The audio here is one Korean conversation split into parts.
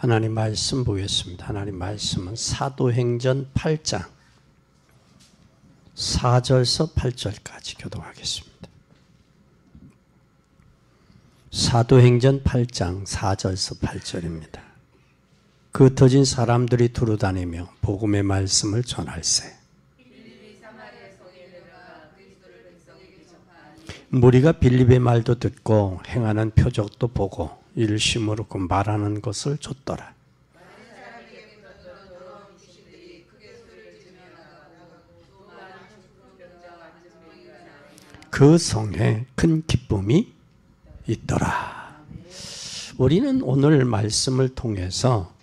하나님 말씀 보겠습니다. 하나님 말씀은 사도행전 8장 4절서 8절까지 교독하겠습니다. 사도행전 8장 4절서 8절입니다. 그 흩어진 사람들이 두루다니며 복음의 말씀을 전할세. 무리가 빌립의 말도 듣고 행하는 표적도 보고 일심으로 그 말하는 것을 좇더라. 그 성에 큰 기쁨이 있더라. 우리는 오늘 말씀을 통해서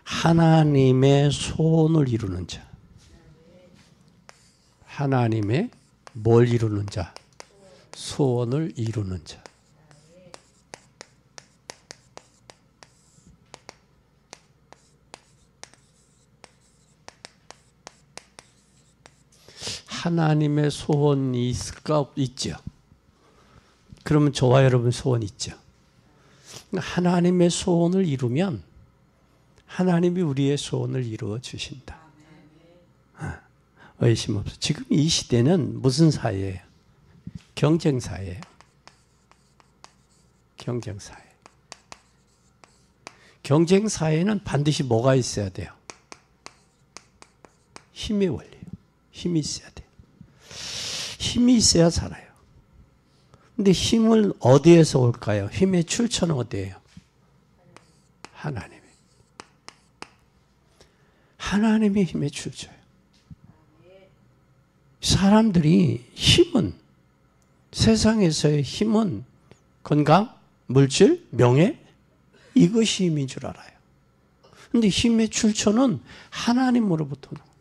하나님의 소원을 이루는 자, 하나님의 뭘 이루는 자? 소원을 이루는 자. 하나님의 소원이 있을까? 있죠. 그러면 저와 여러분 소원 있죠. 하나님의 소원을 이루면 하나님이 우리의 소원을 이루어 주신다. 의심 없어. 지금 이 시대는 무슨 사회예요? 경쟁 사회예요. 경쟁 사회. 경쟁 사회는 반드시 뭐가 있어야 돼요? 힘의 원리예요. 힘이 있어야 돼요. 힘이 있어야 살아요. 근데 힘을 어디에서 올까요? 힘의 출처는 어디예요? 하나님의. 하나님의 힘의 출처예요. 사람들이 힘은, 세상에서의 힘은 건강, 물질, 명예, 이것이 힘인 줄 알아요. 근데 힘의 출처는 하나님으로부터 나와요.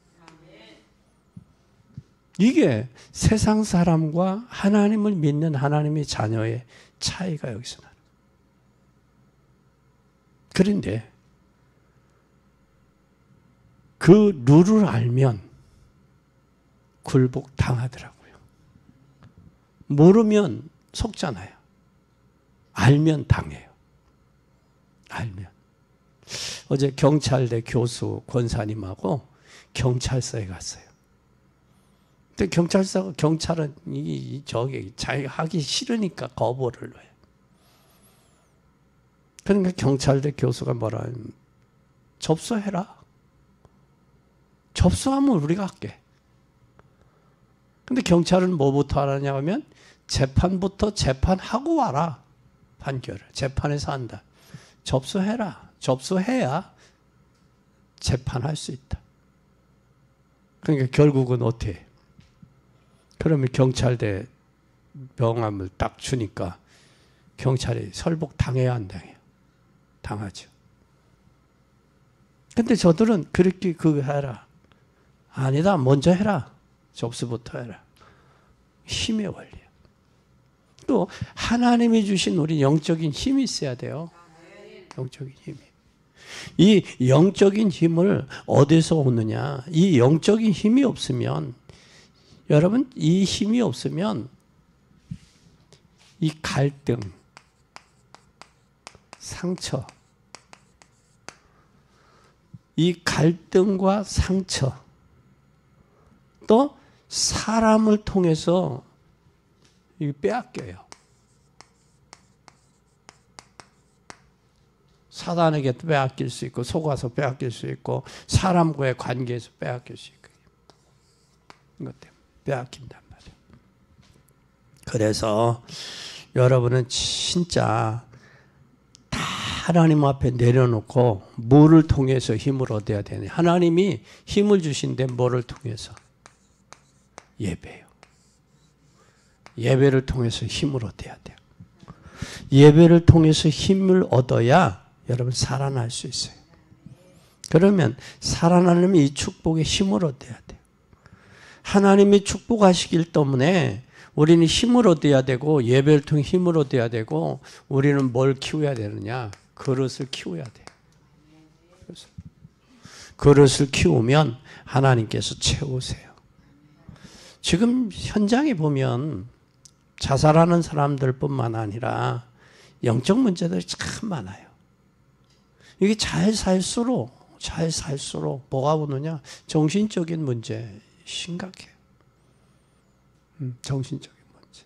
이게 세상 사람과 하나님을 믿는 하나님의 자녀의 차이가 여기서 나요. 그런데 그 룰을 알면 굴복 당하더라고요. 모르면 속잖아요. 알면 당해요. 알면. 어제 경찰대 교수 권사님하고 경찰서에 갔어요. 근데 경찰은 자기가 하기 싫으니까 거부를 해요. 그러니까 경찰대 교수가 뭐라 하냐면 접수해라. 접수하면 우리가 할게. 근데 경찰은 뭐부터 하느냐 하면 재판부터 재판하고 와라. 판결을. 재판에서 한다. 접수해라. 접수해야 재판할 수 있다. 그러니까 결국은 어떻게 해? 그러면 경찰대 명함을 딱 주니까 경찰이 설복 당해야 안 당해요? 당하죠. 근데 저들은 그렇게 그거 해라. 아니다. 먼저 해라. 접수부터 해라. 힘의 원리예요. 또 하나님이 주신 우리 영적인 힘이 있어야 돼요. 영적인 힘이. 이 영적인 힘을 어디서 오느냐? 이 영적인 힘이 없으면 여러분 이 힘이 없으면 이 갈등, 상처, 이 갈등과 상처 또 사람을 통해서 빼앗겨요. 사단에게도 빼앗길 수 있고 속아서 빼앗길 수 있고 사람과의 관계에서 빼앗길 수 있고 이것 때문에 빼앗긴단 말이에요. 그래서 여러분은 진짜 다 하나님 앞에 내려놓고 뭐를 통해서 힘을 얻어야 되냐. 하나님이 힘을 주신데 뭐를 통해서? 예배요. 예배를 통해서 힘을 얻어야 돼요. 예배를 통해서 힘을 얻어야 여러분 살아날 수 있어요. 그러면 살아나려면 이 축복에 힘을 얻어야 돼요. 하나님이 축복하시길 때문에 우리는 힘을 얻어야 되고 예배를 통해 힘을 얻어야 되고 우리는 뭘 키워야 되느냐? 그릇을 키워야 돼요. 그릇을 키우면 하나님께서 채우세요. 지금 현장에 보면 자살하는 사람들뿐만 아니라 영적 문제들이 참 많아요. 이게 잘 살수록 뭐가 오느냐? 정신적인 문제 심각해요. 정신적인 문제.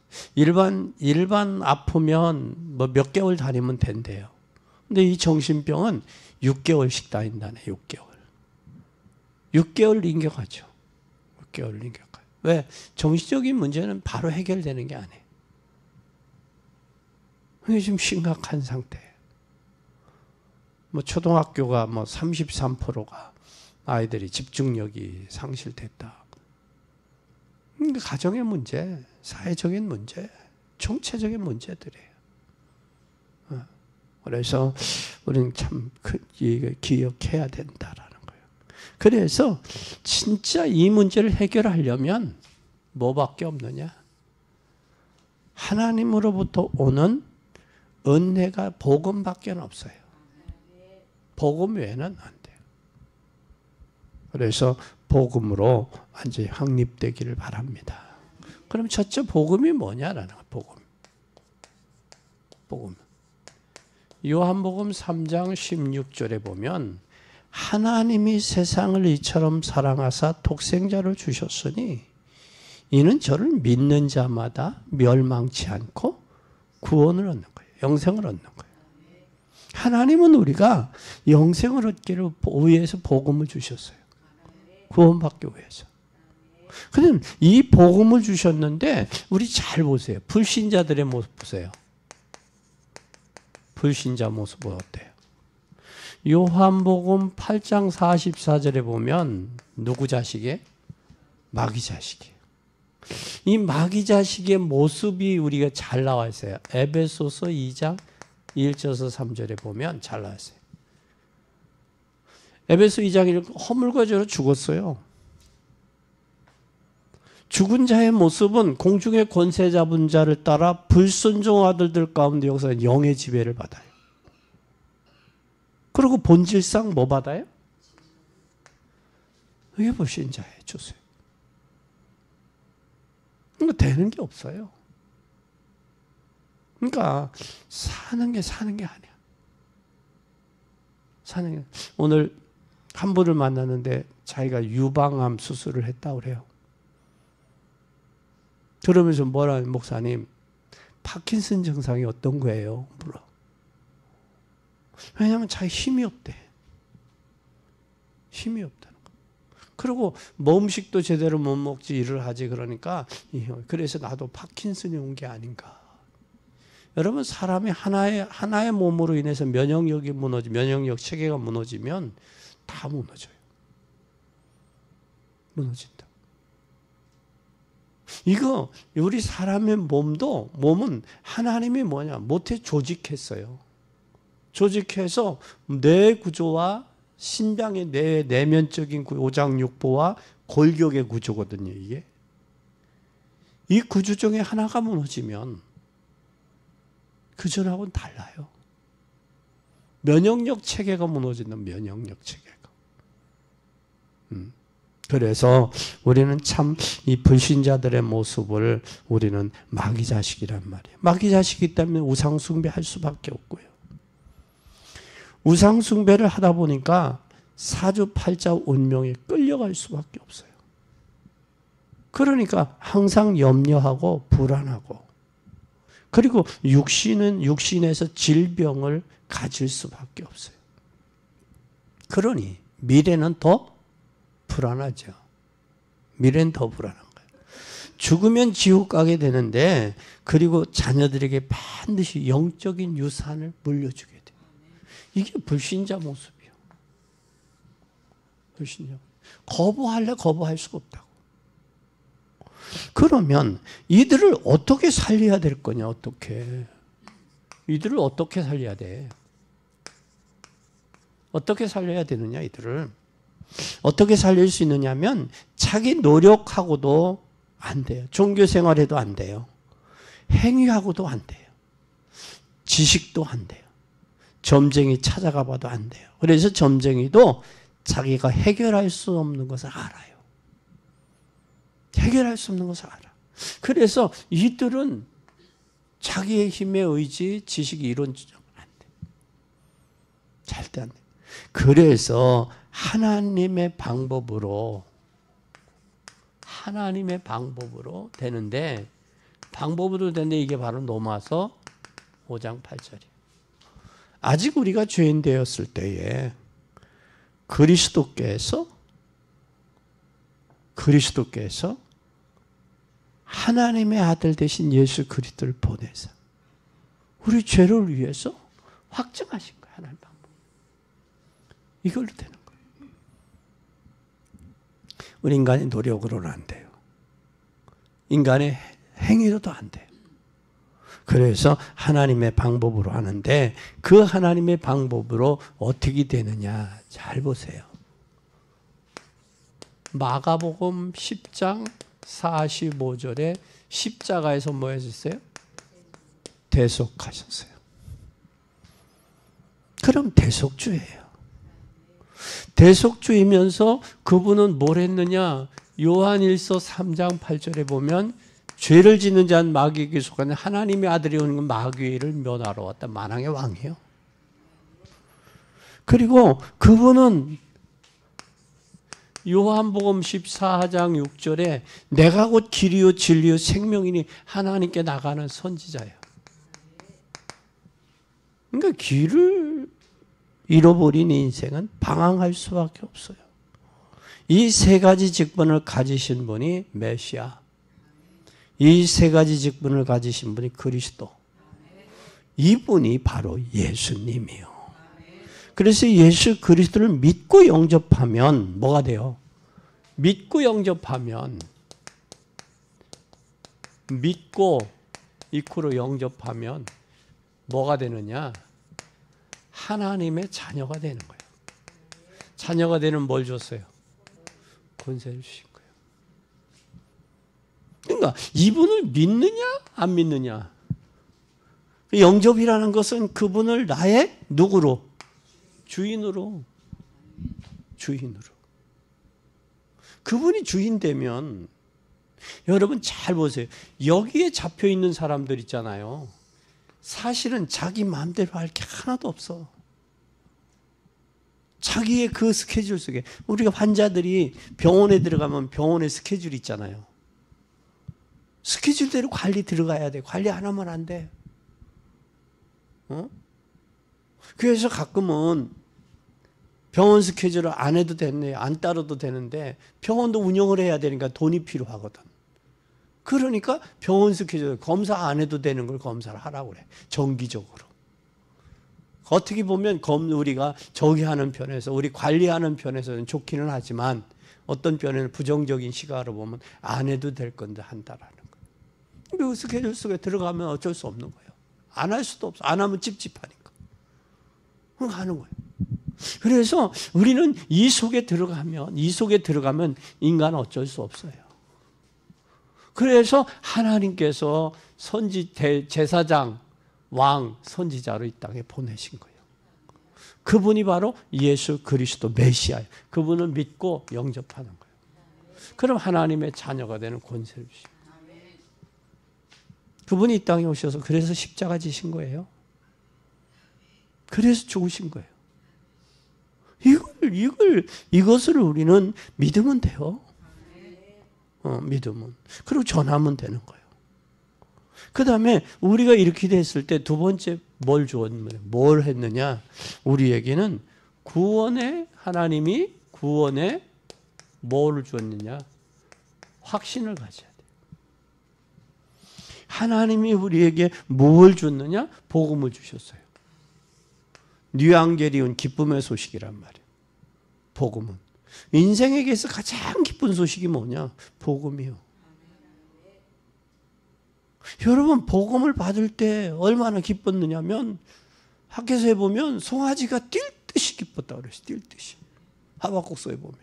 일반 아프면 뭐 몇 개월 다니면 된대요. 근데 이 정신병은 6개월씩 다닌다네, 6개월. 6개월 인격하죠. 6개월 인격하죠. 왜? 정신적인 문제는 바로 해결되는 게 아니에요. 이게 지금 심각한 상태예요. 뭐 초등학교가 뭐 33%가 아이들이 집중력이 상실됐다. 가정의 문제, 사회적인 문제, 총체적인 문제들이에요. 그래서 우리는 참 기억해야 된다라는 거예요. 그래서 진짜 이 문제를 해결하려면 뭐밖에 없느냐? 하나님으로부터 오는 은혜가 복음밖에 없어요. 복음 외에는 안 돼요. 그래서 복음으로 완전히 확립되기를 바랍니다. 그럼 첫째 복음이 뭐냐라는 거예요. 복음. 요한복음 3장 16절에 보면 하나님이 세상을 이처럼 사랑하사 독생자를 주셨으니 이는 저를 믿는 자마다 멸망치 않고 구원을 얻는 거예요. 영생을 얻는 거예요. 하나님은 우리가 영생을 얻기를 위해서 복음을 주셨어요. 구원받기 위해서. 그럼 이 복음을 주셨는데 우리 잘 보세요. 불신자들의 모습 보세요. 불신자 모습은 어때요? 요한복음 8장 44절에 보면 누구 자식이에요? 마귀 자식이에요. 이 마귀 자식의 모습이 우리가 잘 나와 있어요. 에베소서 2장 1절에서 3절에 보면 잘 나와 있어요. 에베소 2장 1절 허물과 죄로 죽었어요. 죽은 자의 모습은 공중의 권세 잡은 자를 따라 불순종 아들들 가운데 여기서 영의 지배를 받아요. 그리고 본질상 뭐 받아요? 이게 불신자의 주세요. 그러니까 되는 게 없어요. 그러니까 사는 게 아니야. 오늘 한 분을 만났는데 자기가 유방암 수술을 했다고 그래요. 그러면서 뭐라는 목사님, 파킨슨 증상이 어떤 거예요? 물어. 왜냐하면 자기 힘이 없대. 힘이 없다는 거. 그리고 뭐 음식도 제대로 못 먹지, 일을 하지. 그러니까 그래서 나도 파킨슨이 온 게 아닌가. 여러분, 사람이 하나의 몸으로 인해서 면역력이 면역력 체계가 무너지면 다 무너져요. 무너진다. 이거 우리 사람의 몸은 하나님이 못해 조직했어요. 조직해서 뇌 구조와 신장의 내면적인 오장육부와 골격의 구조거든요. 이게 이 구조 중에 하나가 무너지면 그 전하고는 달라요. 면역력 체계가 무너진다. 면역력 체계가. 그래서 우리는 참 이 불신자들의 모습을 우리는 마귀 자식이란 말이에요. 마귀 자식이기 때문에 우상 숭배할 수밖에 없고요. 우상 숭배를 하다 보니까 사주팔자 운명에 끌려갈 수밖에 없어요. 그러니까 항상 염려하고 불안하고, 그리고 육신에서 질병을 가질 수밖에 없어요. 그러니 미래는 더 불안하죠. 미래는 더 불안한 거예요. 죽으면 지옥 가게 되는데, 그리고 자녀들에게 반드시 영적인 유산을 물려주게 돼요. 이게 불신자 모습이에요. 불신자. 거부할 수가 없다고. 그러면 이들을 어떻게 살려야 될 거냐, 이들을 어떻게 살려야 돼? 어떻게 살려야 되느냐, 이들을. 어떻게 살릴 수 있느냐면 자기 노력하고도 안 돼요. 종교 생활해도 안 돼요. 행위하고도 안 돼요. 지식도 안 돼요. 점쟁이 찾아가 봐도 안 돼요. 그래서 점쟁이도 자기가 해결할 수 없는 것을 알아요. 해결할 수 없는 것을 알아. 그래서 이들은 자기의 힘의 의지, 지식, 이론 주장은 안 돼. 절대 절대 안 돼. 그래서 하나님의 방법으로 되는데, 방법으로 되는데 이게 바로 로마서 5장 8절이에요. 아직 우리가 죄인 되었을 때에 그리스도께서 하나님의 아들 되신 예수 그리스도를 보내서 우리 죄를 위해서 확증하신 거예요. 하나님 방법. 이걸로 되는 거예요. 우리 인간의 노력으로는 안 돼요. 인간의 행위로도 안 돼요. 그래서 하나님의 방법으로 하는데, 그 하나님의 방법으로 어떻게 되느냐 잘 보세요. 마가복음 10장 45절에 십자가에서 뭐 하셨어요? 대속하셨어요. 그럼 대속주예요. 대속주이면서 그분은 뭘 했느냐? 요한일서 3장 8절에 보면 죄를 짓는 자는 마귀에게 속하는 하나님의 아들이 오는 건 마귀를 멸하러 왔다. 만왕의 왕이에요. 그리고 그분은 요한복음 14장 6절에 내가 곧 길이요 진리요 생명이니 하나님께 나가는 선지자예요. 그러니까 길을 잃어버린 인생은 방황할 수밖에 없어요. 이 세 가지 직분을 가지신 분이 메시아, 이 세 가지 직분을 가지신 분이 그리스도, 이분이 바로 예수님이요. 그래서 예수 그리스도를 믿고 영접하면 뭐가 돼요? 믿고 영접하면, 믿고 이코로 영접하면 뭐가 되느냐? 하나님의 자녀가 되는 거예요. 자녀가 되는 뭘 줬어요? 권세를 주신 거예요. 그러니까 이분을 믿느냐 안 믿느냐. 영접이라는 것은 그분을 나의 누구로? 주인으로. 그분이 주인 되면, 여러분 잘 보세요. 여기에 잡혀 있는 사람들 있잖아요. 사실은 자기 마음대로 할 게 하나도 없어. 자기의 그 스케줄 속에, 우리가 환자들이 병원에 들어가면 병원에 스케줄이 있잖아요. 스케줄대로 관리 들어가야 돼. 관리 안 하면 안 돼. 그래서 가끔은 병원 스케줄을 안 해도 되네, 안 따라도 되는데 병원도 운영을 해야 되니까 돈이 필요하거든. 그러니까 병원 스케줄, 검사 안 해도 되는 걸 검사를 하라고 그래. 정기적으로. 어떻게 보면 우리가 저기 하는 편에서, 우리 관리하는 편에서는 좋기는 하지만 어떤 편에는 부정적인 시각으로 보면 안 해도 될 건데 한다라는 거예요. 그 스케줄 속에 들어가면 어쩔 수 없는 거예요. 안 할 수도 없어. 안 하면 찝찝하니까. 하는 거예요. 그래서 우리는 이 속에 들어가면 인간은 어쩔 수 없어요. 그래서 하나님께서 제사장, 왕, 선지자로 이 땅에 보내신 거예요. 그분이 바로 예수 그리스도 메시아예요. 그분을 믿고 영접하는 거예요. 그럼 하나님의 자녀가 되는 권세를 주십니다. 그분이 이 땅에 오셔서 그래서 십자가 지신 거예요. 그래서 죽으신 거예요. 이것을 우리는 믿으면 돼요. 믿으면. 그리고 전하면 되는 거예요. 그 다음에 우리가 이렇게 됐을 때 두 번째 뭘 했느냐? 우리에게는 하나님이 구원에 뭐를 주었느냐? 확신을 가져야 돼요. 하나님이 우리에게 뭘 줬느냐? 복음을 주셨어요. 뉴앙게리온 기쁨의 소식이란 말이에요. 복음은. 인생에게서 가장 기쁜 소식이 뭐냐? 복음이요. 여러분 복음을 받을 때 얼마나 기뻤느냐면 학교에서 보면 송아지가 뛸 듯이 기뻤다고 그랬어요. 뛸 듯이. 하박국서에 보면.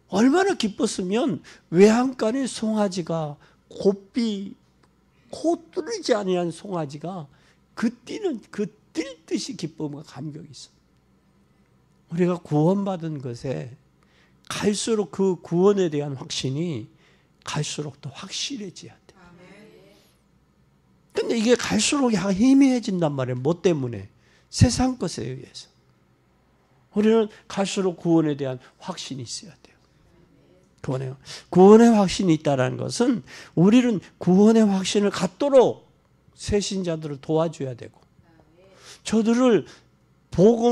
얼마나 기뻤으면 외양간에 송아지가 곱비 코 뚫리지 아니한 송아지가 뛸 듯이 기쁨과 감격이 있어. 우리가 구원받은 것에 갈수록 그 구원에 대한 확신이 갈수록 더 확실해져야 돼. 근데 이게 갈수록 희미해진단 말이에요. 뭐 때문에? 세상 것에 의해서. 우리는 갈수록 구원에 대한 확신이 있어야 돼요. 구원의 확신이 있다는 것은 우리는 구원의 확신을 갖도록 새신자들을 도와줘야 되고, 저들을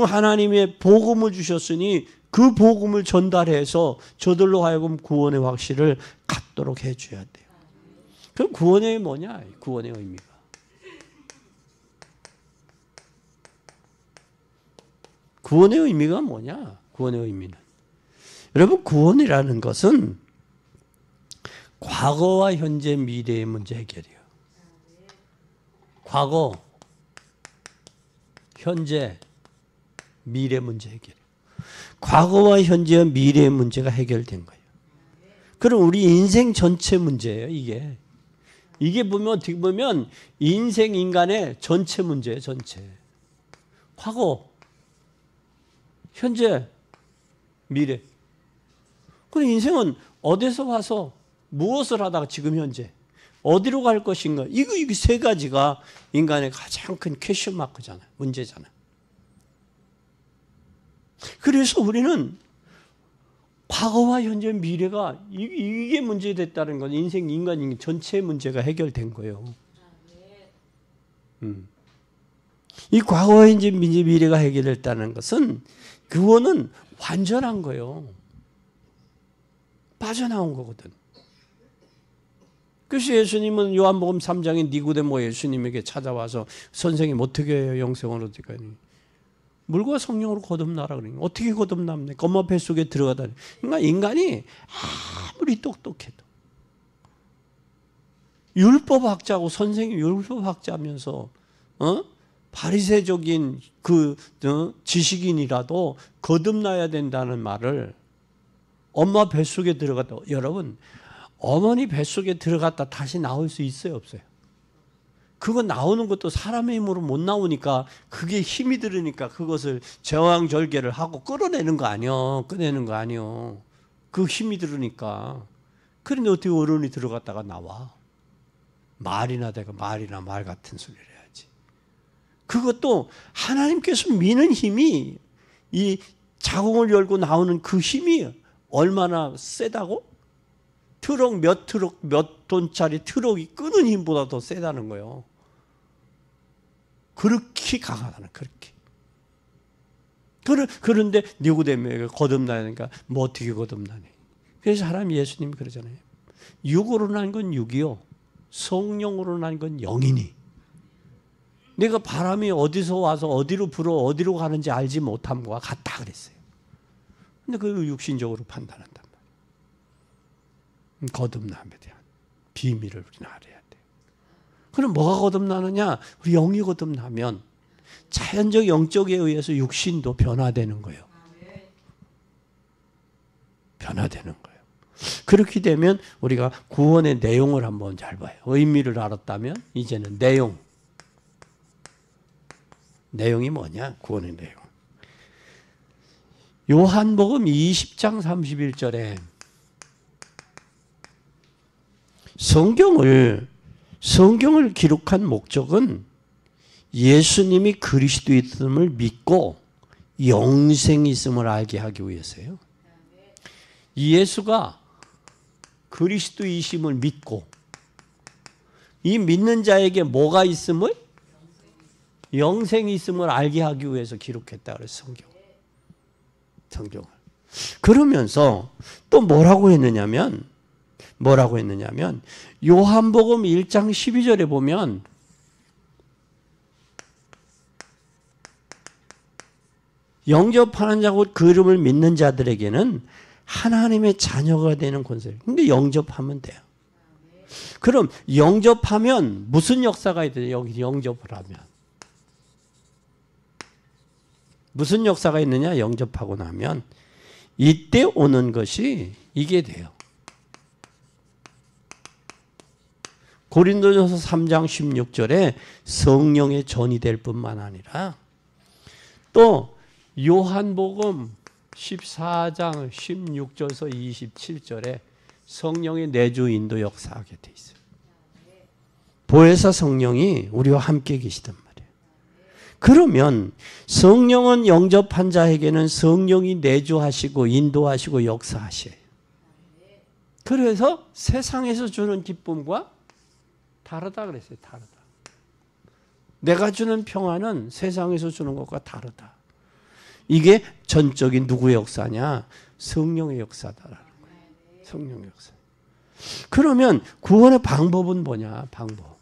하나님의 복음을 주셨으니 그 복음을 전달해서 저들로 하여금 구원의 확신을 갖도록 해줘야 돼요. 그럼 구원의 뭐냐? 구원의 의미가. 구원의 의미가 뭐냐? 구원의 의미는. 여러분, 구원이라는 것은 과거와 현재, 미래의 문제 해결이에요. 과거, 현재, 미래 문제 해결. 과거와 현재와 미래의 문제가 해결된 거예요. 그럼 우리 인생 전체 문제예요, 이게. 이게 어떻게 보면 인생 인간의 전체 문제예요, 전체. 과거, 현재, 미래. 그럼 인생은 어디서 와서 무엇을 하다가 지금 현재 어디로 갈 것인가? 이게 세 가지가 인간의 가장 큰 퀘스천 마크잖아요. 문제잖아요. 그래서 우리는 과거와 현재, 미래가 이게 문제됐다는 건 인간 전체의 문제가 해결된 거예요. 이 과거와 현재, 미래가 해결됐다는 것은 그거는 완전한 거예요. 빠져나온 거거든. 그래서 예수님은 요한복음 3장에 니고데모 예수님에게 찾아와서 선생님 어떻게 해요? 영생을 어떻게 하니? 물과 성령으로 거듭나라 그러니 어떻게 거듭납니까? 엄마 뱃속에 들어가다니. 그러니까 인간이 아무리 똑똑해도 율법학자고 선생님 율법학자면서 바리새적인 지식인이라도 거듭나야 된다는 말을 엄마 뱃속에 들어갔다. 여러분, 어머니 뱃속에 들어갔다 다시 나올 수 있어요, 없어요? 그거 나오는 것도 사람의 힘으로 못 나오니까 그게 힘이 들으니까 그것을 제왕절개를 하고 끌어내는 거 아니요. 꺼내는 거 아니요. 그 힘이 들으니까. 그런데 어떻게 어른이 들어갔다가 나와? 말이나 말 같은 소리를 해야지. 그것도 하나님께서 미는 힘이 이 자궁을 열고 나오는 그 힘이 얼마나 세다고? 몇 톤짜리 트럭이 끄는 힘보다 더 세다는 거예요. 그렇게 강하다는, 그렇게. 그런데 니고데모에게 거듭나야 하니까 뭐 어떻게 거듭나니? 그래서 하나님 예수님이 그러잖아요. 육으로 난 건 육이요, 성령으로 난 건 영이니. 내가 바람이 어디서 와서 어디로 불어 어디로 가는지 알지 못함과 같다 그랬어요. 근데 그걸 육신적으로 판단한단 말이에요. 거듭남에 대한 비밀을 우리는 알아야 돼요. 그럼 뭐가 거듭나느냐? 우리 영이 거듭나면 자연적 영적에 의해서 육신도 변화되는 거예요. 변화되는 거예요. 그렇게 되면 우리가 구원의 내용을 한번 잘 봐요. 의미를 알았다면 이제는 내용이 뭐냐? 구원의 내용. 요한복음 20장 31절에 성경을 기록한 목적은 예수님이 그리스도이심을 믿고 영생이 있음을 알게 하기 위해서요. 예수가 그리스도이심을 믿고 이 믿는 자에게 뭐가 있음을? 영생이 있음을 알게 하기 위해서 기록했다 그래서 성경을. 그러면서 또 뭐라고 했느냐면 요한복음 1장 12절에 보면 영접하는 자 곧 그 이름을 믿는 자들에게는 하나님의 자녀가 되는 권세. 근데 영접하면 돼요. 그럼 영접하면 무슨 역사가 있어요? 여기 영접을 하면. 무슨 역사가 있느냐? 영접하고 나면 이때 오는 것이 이게 돼요. 고린도전서 3장 16절에 성령의 전이 될 뿐만 아니라 또 요한복음 14장 16절에서 27절에 성령의 내주 인도 역사하게 돼 있어요. 보혜사 성령이 우리와 함께 계시단 말이에요. 그러면 성령은 영접한 자에게는 성령이 내주하시고 인도하시고 역사하셔요. 그래서 세상에서 주는 기쁨과 다르다 그랬어요. 다르다. 내가 주는 평안은 세상에서 주는 것과 다르다. 이게 전적인 누구의 역사냐? 성령의 역사다라는 거예요. 성령의 역사. 그러면 구원의 방법은 뭐냐? 방법.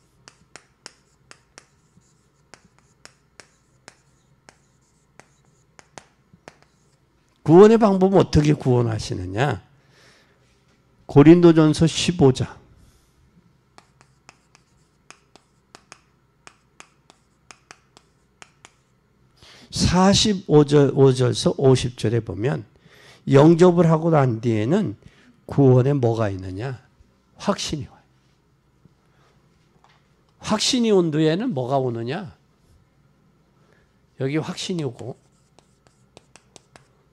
구원의 방법은 어떻게 구원하시느냐? 고린도전서 15장 45절에서 50절에 보면 영접을 하고 난 뒤에는 구원에 뭐가 있느냐? 확신이 와요. 확신이 온 뒤에는 뭐가 오느냐? 여기 확신이 오고,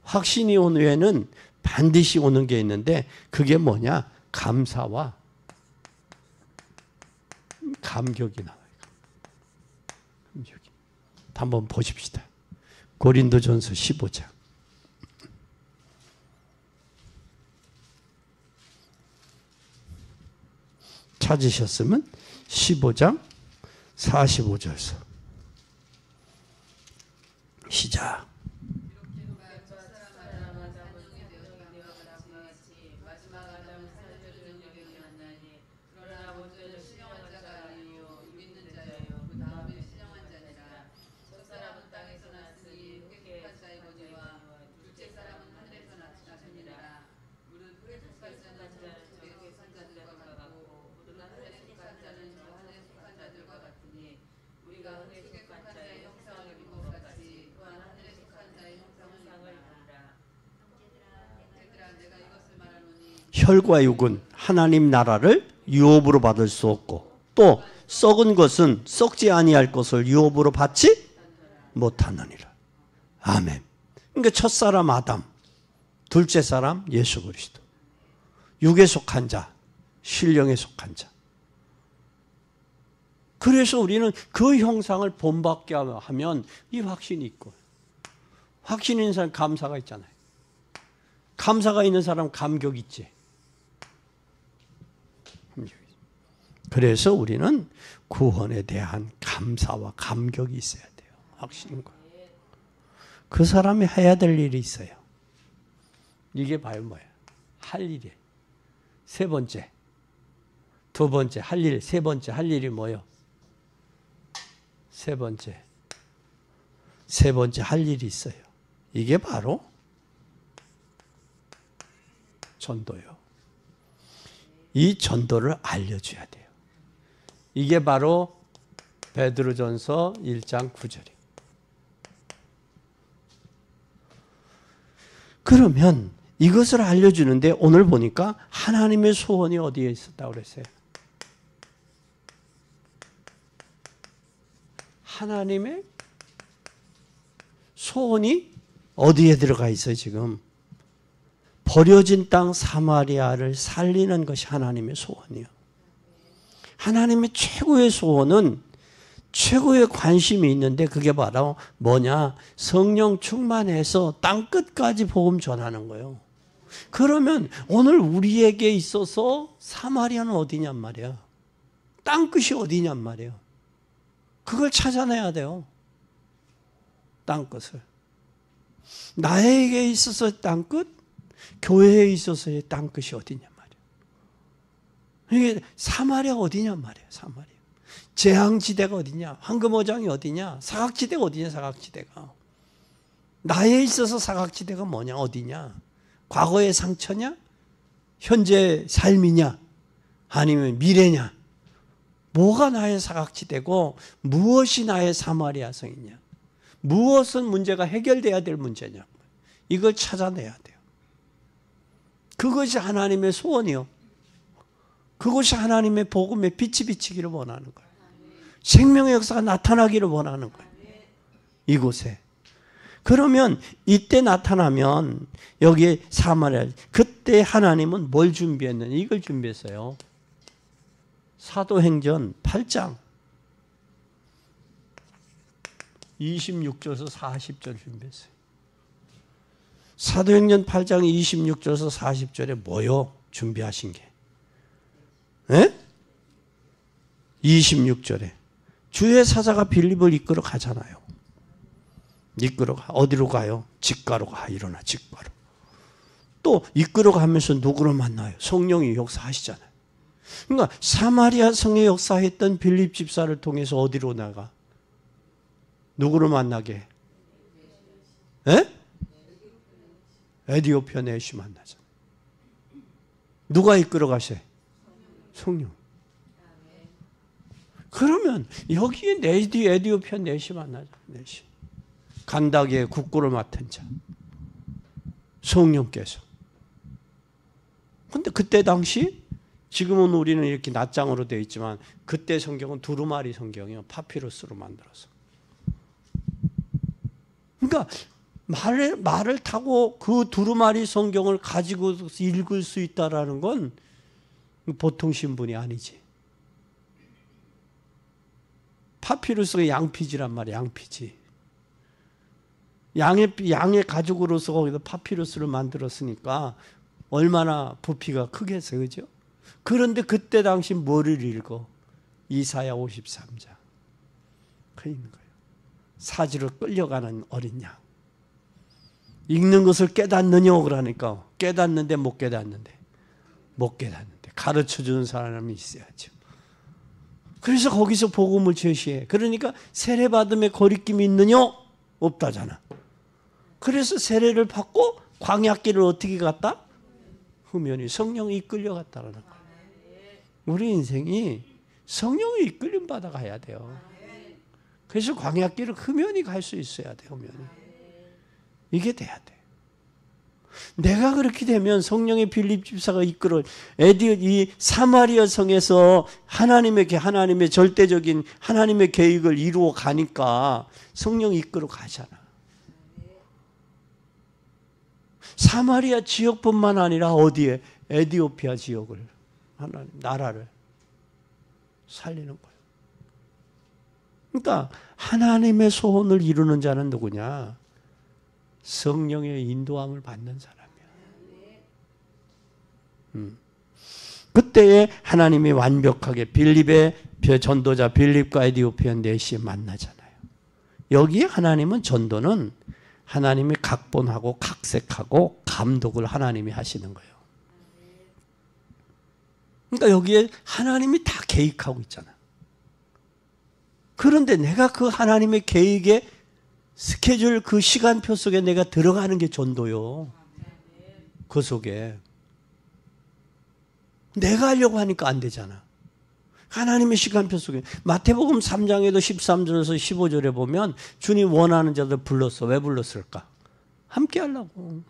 확신이 온 후에는 반드시 오는 게 있는데 그게 뭐냐? 감사와 감격이 나와요. 감격이. 한번 보십시다. 고린도전서 15장. 찾으셨으면 15장 45절서 시작. 혈과 육은 하나님 나라를 유업으로 받을 수 없고 또 썩은 것은 썩지 아니할 것을 유업으로 받지 못하느니라. 아멘. 그러니까 첫사람 아담, 둘째 사람 예수 그리스도. 육에 속한 자, 신령에 속한 자. 그래서 우리는 그 형상을 본받게 하면 이 확신이 있고, 확신 있는 사람 감사가 있잖아요. 감사가 있는 사람 감격 있지. 그래서 우리는 구원에 대한 감사와 감격이 있어야 돼요. 확신과. 그 사람이 해야 될 일이 있어요. 이게 바로 뭐예요? 할 일이에요. 세 번째. 두 번째 할 일, 세 번째 할 일이 뭐예요? 세 번째 할 일이 있어요. 이게 바로 전도요. 이 전도를 알려줘야 돼요. 이게 바로 베드로전서 1장 9절이에요. 그러면 이것을 알려주는데 오늘 보니까 하나님의 소원이 어디에 있었다고 그랬어요? 하나님의 소원이 어디에 들어가 있어요 지금? 버려진 땅 사마리아를 살리는 것이 하나님의 소원이에요. 하나님의 최고의 소원은 최고의 관심이 있는데 그게 바로 뭐냐? 성령 충만해서 땅끝까지 복음 전하는 거예요. 그러면 오늘 우리에게 있어서 사마리아는 어디냔 말이야. 땅끝이 어디냔 말이에요. 그걸 찾아내야 돼요. 땅끝을. 나에게 있어서 땅끝, 교회에 있어서의 땅끝이 어디냔 말이에요. 이게 사마리아 어디냔 말이에요. 사마리아. 재앙지대가 어디냐? 황금어장이 어디냐? 사각지대가 어디냐? 사각지대가. 나에 있어서 사각지대가 뭐냐? 어디냐? 과거의 상처냐? 현재 삶이냐? 아니면 미래냐? 뭐가 나의 사각지대고 무엇이 나의 사마리아 성이냐? 무엇은 문제가 해결돼야 될 문제냐? 이걸 찾아내야 돼요. 그것이 하나님의 소원이요. 그것이 하나님의 복음의 빛이 비치기를 원하는 거예요. 생명의 역사가 나타나기를 원하는 거예요. 이곳에. 그러면 이때 나타나면 여기에 사마리아, 그때 하나님은 뭘 준비했느냐? 이걸 준비했어요. 사도행전 8장 26절에서 40절 준비했어요. 사도행전 8장 26절에서 40절에 뭐요? 준비하신 게. 예? 26절에 주의 사자가 빌립을 이끌어 가잖아요. 이끌어 가. 어디로 가요? 직가로 가. 일어나 직가로. 또 이끌어 가면서 누구를 만나요? 성령이 역사하시잖아요. 그러니까 사마리아 성에 역사했던 빌립 집사를 통해서 어디로 나가? 누구를 만나게? 에? 에디오피아 내시 만나잖아요. 누가 이끌어 가세요? 성령. 그러면 여기에 에디오피아 내시 만나죠. 내시. 간다기에 국고를 맡은 자. 성령께서. 근데 그때 당시 지금은 우리는 이렇게 낱장으로 되어 있지만 그때 성경은 두루마리 성경이요. 파피루스로 만들어서. 그러니까 말을 타고 그 두루마리 성경을 가지고 읽을 수 있다라는 건 보통 신분이 아니지. 파피루스가 양피지란 말이야. 양피지. 양의 가죽으로서 거기서 파피루스를 만들었으니까 얼마나 부피가 크겠어요. 그죠? 그런데 그때 당시 뭐를 읽어? 이사야 53장. 그 있는 거예요. 사지로 끌려가는 어린 양. 읽는 것을 깨닫느냐 그러니까 깨닫는데 못 깨닫는데 가르쳐주는 사람이 있어야죠. 그래서 거기서 복음을 제시해. 그러니까 세례받음에 거리낌이 있느냐? 없다잖아. 그래서 세례를 받고 광야길을 어떻게 갔다? 흡연히 성령이 이끌려 갔다는 거예요. 우리 인생이 성령이 이끌림 받아 가야 돼요. 그래서 광야길을 흡연히 갈 수 있어야 돼요. 흡연히. 이게 돼야 돼. 내가 그렇게 되면 성령의 빌립 집사가 이끌어 이 사마리아 성에서 하나님의 절대적인 하나님의 계획을 이루어 가니까 성령이 이끌어 가잖아. 사마리아 지역뿐만 아니라 어디에? 에디오피아 지역을 하나님 나라를 살리는 거예요. 그러니까 하나님의 소원을 이루는 자는 누구냐? 성령의 인도함을 받는 사람이야. 그때에 하나님이 완벽하게 빌립의 전도자 빌립과 에디오피아 넷이 만나잖아요. 여기에 하나님은 전도는 하나님이 각본하고 각색하고 감독을 하나님이 하시는 거예요. 그러니까 여기에 하나님이 다 계획하고 있잖아. 그런데 내가 그 하나님의 계획에 스케줄 그 시간표 속에 내가 들어가는 게 전도요. 그 속에. 내가 하려고 하니까 안 되잖아. 하나님의 시간표 속에. 마태복음 3장에도 13절에서 15절에 보면 주님 원하는 자들 불렀어. 왜 불렀을까? 함께 하려고.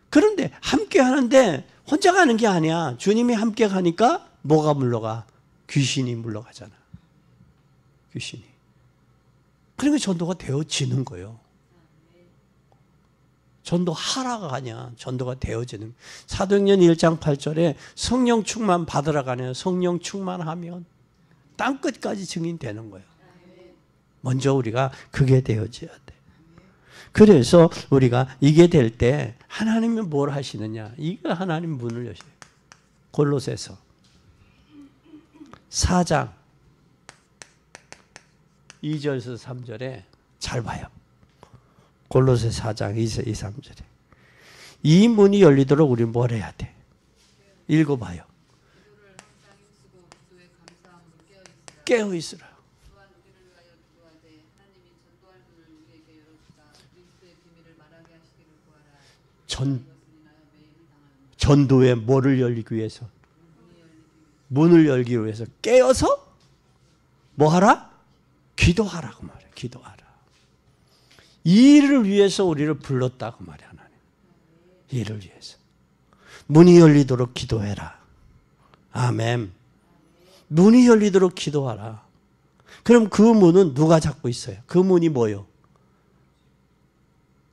그런데 함께 하는데 혼자 가는 게 아니야. 주님이 함께 가니까 뭐가 물러가? 귀신이 물러가잖아. 귀신이. 그러니까 전도가 되어지는 거예요. 전도하라가 아니야. 전도가 되어지는. 사도행전 1장 8절에 성령 충만 받으라가 아니야. 성령 충만하면 땅끝까지 증인되는 거예요. 먼저 우리가 그게 되어져야 돼. 그래서 우리가 이게 될 때 하나님은 뭘 하시느냐. 이거 하나님 문을 여셔요. 골로새서 4장 2절에서 3절에 잘 봐요. 골로새 4장 2, 3절에. 이 문이 열리도록 우리 뭘 해야 돼? 읽어봐요. 깨어있으라. 전도에 뭐를 열리기 위해서? 문을 열기 위해서 깨어서 뭐 하라? 기도하라고 말해. 기도하라. 이 일을 위해서 우리를 불렀다고 말해 하나님. 이 일을 위해서. 문이 열리도록 기도해라. 아멘. 문이 열리도록 기도하라. 그럼 그 문은 누가 잡고 있어요? 그 문이 뭐요?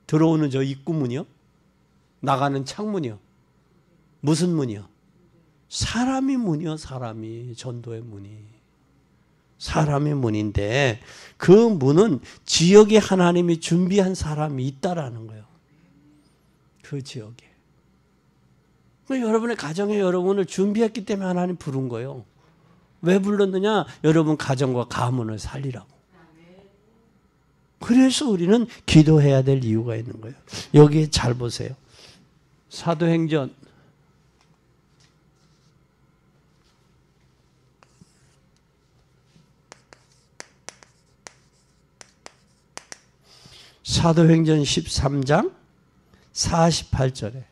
들어오는 저 입구문이요? 나가는 창문이요? 무슨 문이요? 사람이 문이요. 사람이. 전도의 문이. 사람의 문인데 그 문은 지역에 하나님이 준비한 사람이 있다라는 거예요. 그 지역에. 여러분의 가정에 여러분을 준비했기 때문에 하나님 부른 거예요. 왜 불렀느냐? 여러분 가정과 가문을 살리라고. 그래서 우리는 기도해야 될 이유가 있는 거예요. 여기에 잘 보세요. 사도행전 13장 48절에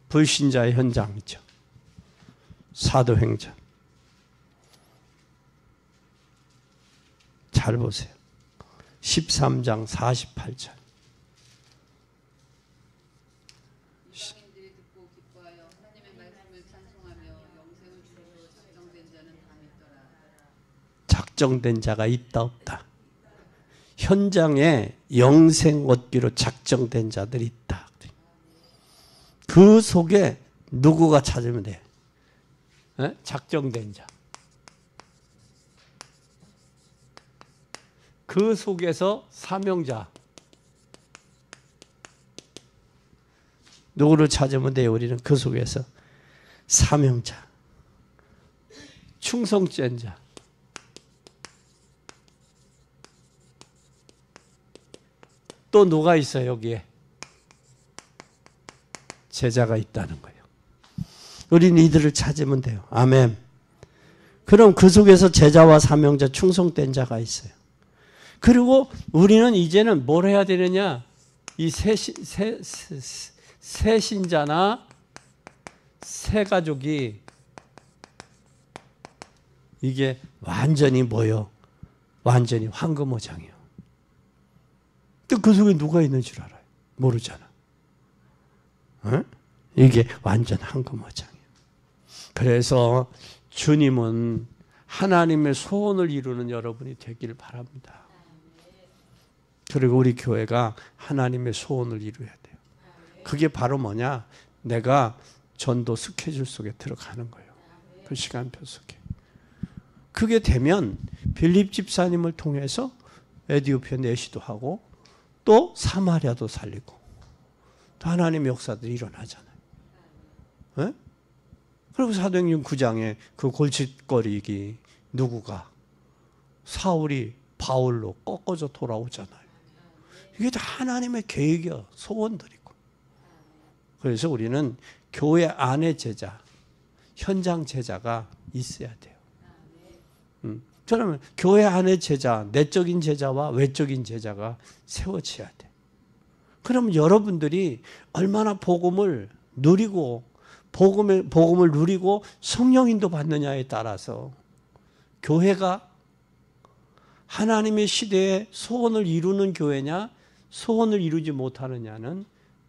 불신자의 현장이죠. 사도행전. 잘 보세요. 13장 48절. 이방인들이 듣고 기뻐하여 하나님의 말씀을 찬송하며 영생을 주려고 작정된 자는 다 믿더라. 작정된 자가 있다 없다. 현장에 영생 얻기로 작정된 자들이 있다. 그 속에 누구가 찾으면 돼? 작정된 자. 그 속에서 사명자. 누구를 찾으면 돼요? 우리는 그 속에서 사명자. 충성된 자. 또 누가 있어요, 여기에? 제자가 있다는 거예요. 우리는 이들을 찾으면 돼요. 아멘. 그럼 그 속에서 제자와 사명자, 충성된 자가 있어요. 그리고 우리는 이제는 뭘 해야 되느냐? 이 새신자나 새가족이 이게 완전히 뭐요? 완전히 황금어장이에요. 또 그 속에 누가 있는 줄 알아요? 모르잖아. 이게 완전 황금어장이에요. 그래서 주님은 하나님의 소원을 이루는 여러분이 되기를 바랍니다. 그리고 우리 교회가 하나님의 소원을 이루어야 돼요. 그게 바로 뭐냐? 내가 전도 스케줄 속에 들어가는 거예요. 그 시간표 속에. 그게 되면 빌립 집사님을 통해서 에티오피아 내시도 하고 또 사마리아도 살리고 또 하나님의 역사들이 일어나잖아요. 네? 그리고 사도행전 9장에 그 골칫거리기 누구가? 사울이 바울로 꺾어져 돌아오잖아요. 이게 다 하나님의 계획이야. 소원들이고. 그래서 우리는 교회 안의 제자, 현장 제자가 있어야 돼요. 그러면 교회 안의 제자, 내적인 제자와 외적인 제자가 세워져야 돼. 그럼 여러분들이 얼마나 복음을 누리고 복음을 누리고 성령 인도 받느냐에 따라서 교회가 하나님의 시대에 소원을 이루는 교회냐 소원을 이루지 못하느냐는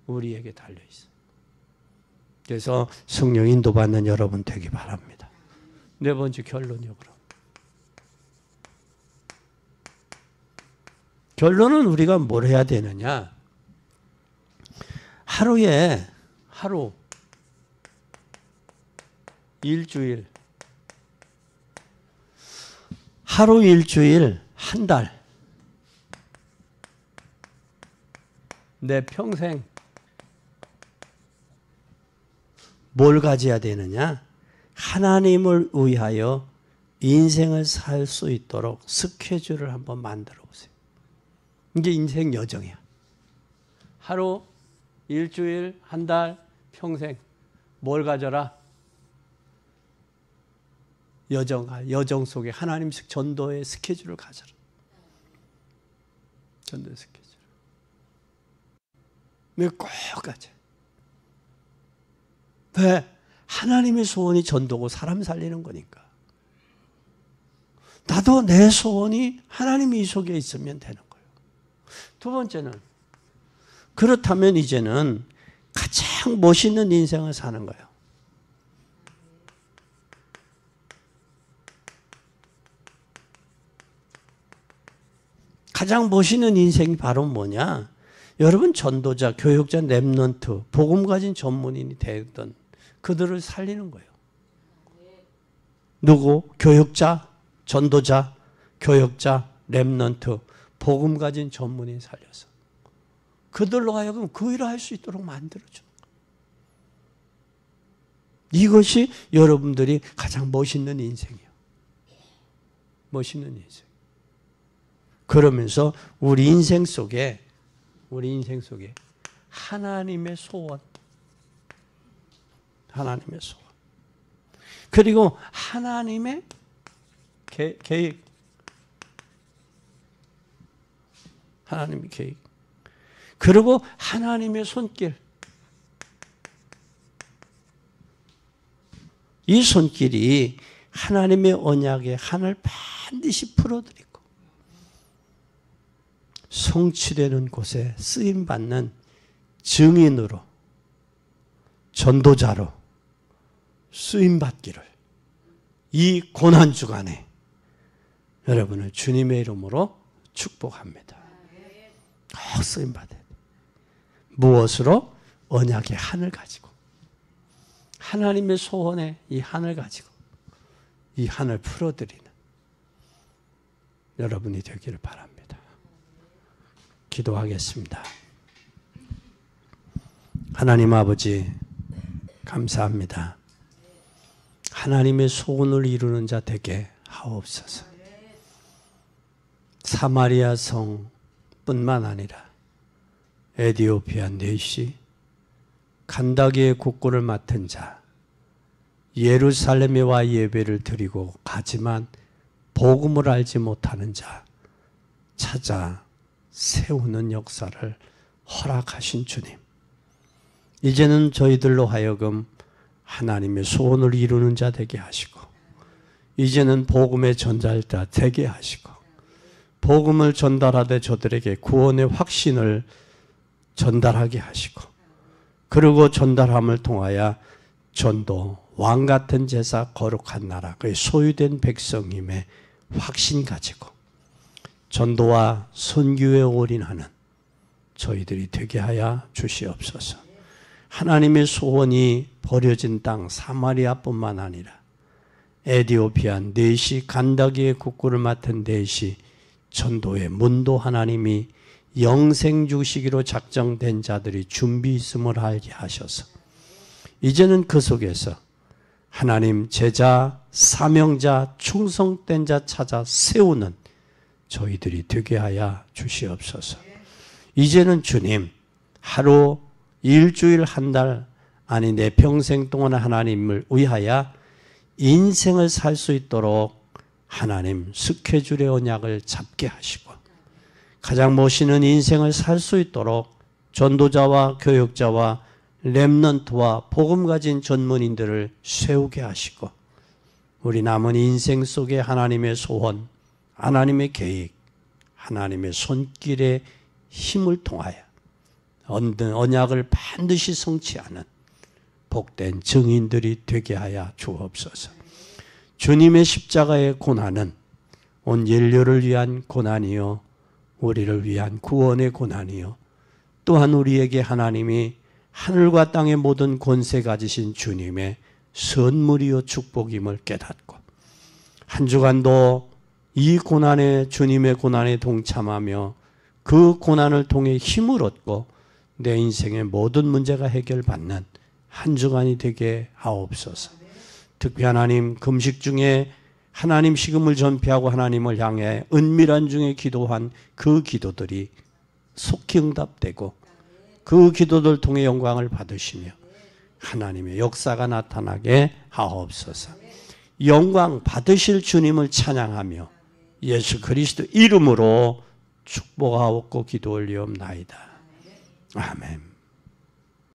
우리에게 달려 있어요. 그래서 성령 인도 받는 여러분 되기 바랍니다. 네 번째 결론이요. 그럼 결론은 우리가 뭘 해야 되느냐? 하루 일주일 한 달 내 평생 뭘 가져야 되느냐? 하나님을 위하여 인생을 살 수 있도록 스케줄을 한번 만들어 보세요. 이게 인생 여정이야. 하루, 일주일, 한 달, 평생 뭘 가져라? 여정 속에 하나님식 전도의 스케줄을 가져라. 전도의 스케줄. 왜 꼭 가져? 왜? 하나님의 소원이 전도고 사람 살리는 거니까. 나도 내 소원이 하나님이 이 속에 있으면 되는 거예요. 두 번째는 그렇다면 이제는 가장 멋있는 인생을 사는 거예요. 가장 멋있는 인생이 바로 뭐냐? 여러분 전도자, 교육자, 렘넌트, 복음 가진 전문인이 되던 그들을 살리는 거예요. 누구? 교역자, 전도자, 교역자, 렘넌트, 복음 가진 전문인 살려서 그들로 하여금 그 일을 할 수 있도록 만들어주는 거예요. 이것이 여러분들이 가장 멋있는 인생이에요. 멋있는 인생. 그러면서 우리 인생 속에 하나님의 소원, 하나님의 소원, 그리고 하나님의 계획, 하나님의 계획, 그리고 하나님의 손길. 이 손길이 하나님의 언약의 한을 반드시 풀어드리고 성취되는 곳에 쓰임받는 증인으로, 전도자로 쓰임받기를 이 고난주간에 여러분을 주님의 이름으로 축복합니다. 꼭 쓰임받아야 돼. 무엇으로? 언약의 한을 가지고, 하나님의 소원의 이 한을 가지고 이 한을 풀어드리는 여러분이 되기를 바랍니다. 기도하겠습니다. 하나님 아버지, 감사합니다. 하나님의 소원을 이루는 자 되게 하옵소서. 사마리아 성뿐만 아니라 에티오피아 내시, 간다기의 국고를 맡은 자, 예루살렘에 와 예배를 드리고 가지만 복음을 알지 못하는 자 찾아 세우는 역사를 허락하신 주님, 이제는 저희들로 하여금 하나님의 소원을 이루는 자 되게 하시고, 이제는 복음의 전달자 되게 하시고, 복음을 전달하되 저들에게 구원의 확신을 전달하게 하시고, 그리고 전달함을 통하여 전도, 왕같은 제사, 거룩한 나라, 그의 소유된 백성임의 확신 가지고 전도와 선교에 올인하는 저희들이 되게 하여 주시옵소서. 하나님의 소원이 버려진 땅 사마리아뿐만 아니라 에티오피아 내시, 간다기의 국고를 맡은 내시, 전도의 문도 하나님이 영생 주시기로 작정된 자들이 준비 있음을 알게 하셔서 이제는 그 속에서 하나님 제자, 사명자, 충성된 자 찾아 세우는 저희들이 되게 하여 주시옵소서. 이제는 주님, 하루, 일주일, 한 달, 아니 내 평생 동안 하나님을 위하여 인생을 살 수 있도록 하나님 스케줄의 언약을 잡게 하시고, 가장 멋있는 인생을 살 수 있도록 전도자와 교역자와 렘넌트와 복음 가진 전문인들을 세우게 하시고, 우리 남은 인생 속에 하나님의 소원, 하나님의 계획, 하나님의 손길의 힘을 통하여 얻는 언약을 반드시 성취하는 복된 증인들이 되게 하여 주옵소서. 주님의 십자가의 고난은 온 인류를 위한 고난이요, 우리를 위한 구원의 고난이요, 또한 우리에게 하나님이 하늘과 땅의 모든 권세 가지신 주님의 선물이요 축복임을 깨닫고, 한 주간도 이 고난에, 주님의 고난에 동참하며 그 고난을 통해 힘을 얻고 내 인생의 모든 문제가 해결받는 한 주간이 되게 하옵소서. 특히 하나님, 금식 중에 하나님 식음을 전폐하고 하나님을 향해 은밀한 중에 기도한 그 기도들이 속히 응답되고 그 기도들 통해 영광을 받으시며 하나님의 역사가 나타나게 하옵소서. 영광 받으실 주님을 찬양하며 예수 그리스도 이름으로 축복하옵고 기도 올리옵나이다. 아멘.